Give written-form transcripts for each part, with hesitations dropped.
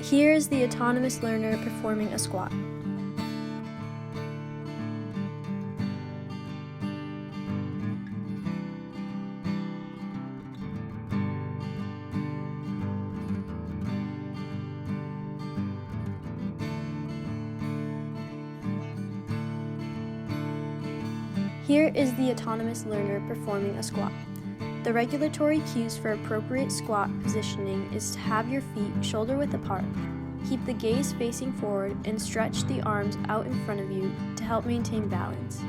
Here is the autonomous learner performing a squat. Here is the autonomous learner performing a squat. The regulatory cues for appropriate squat positioning is to have your feet shoulder-width apart, keep the gaze facing forward, and stretch the arms out in front of you to help maintain balance.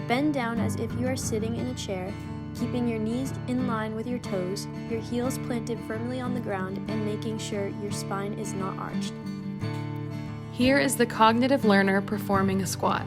Bend down as if you are sitting in a chair, keeping your knees in line with your toes, your heels planted firmly on the ground, and making sure your spine is not arched. Here is the cognitive learner performing a squat.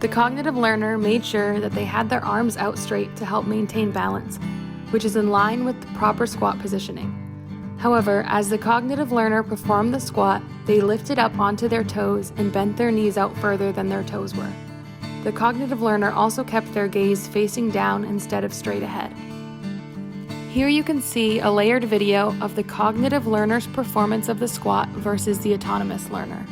The cognitive learner made sure that they had their arms out straight to help maintain balance, which is in line with the proper squat positioning. However, as the cognitive learner performed the squat, they lifted up onto their toes and bent their knees out further than their toes were. The cognitive learner also kept their gaze facing down instead of straight ahead. Here you can see a layered video of the cognitive learner's performance of the squat versus the autonomous learner.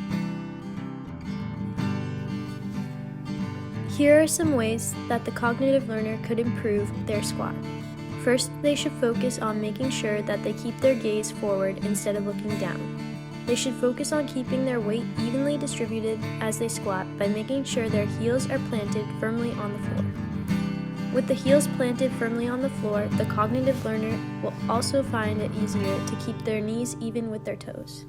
Here are some ways that the cognitive learner could improve their squat. First, they should focus on making sure that they keep their gaze forward instead of looking down. They should focus on keeping their weight evenly distributed as they squat by making sure their heels are planted firmly on the floor. With the heels planted firmly on the floor, the cognitive learner will also find it easier to keep their knees even with their toes.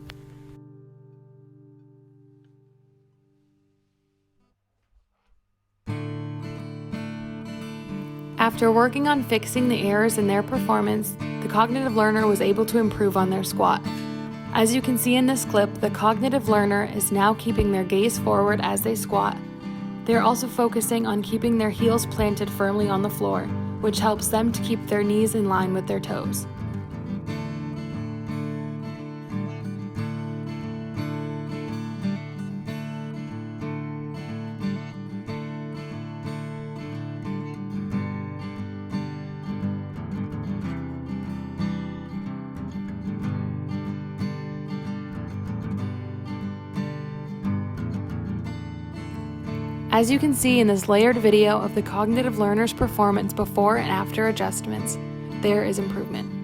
After working on fixing the errors in their performance, the cognitive learner was able to improve on their squat. As you can see in this clip, the cognitive learner is now keeping their gaze forward as they squat. They are also focusing on keeping their heels planted firmly on the floor, which helps them to keep their knees in line with their toes. As you can see in this layered video of the cognitive learner's performance before and after adjustments, there is improvement.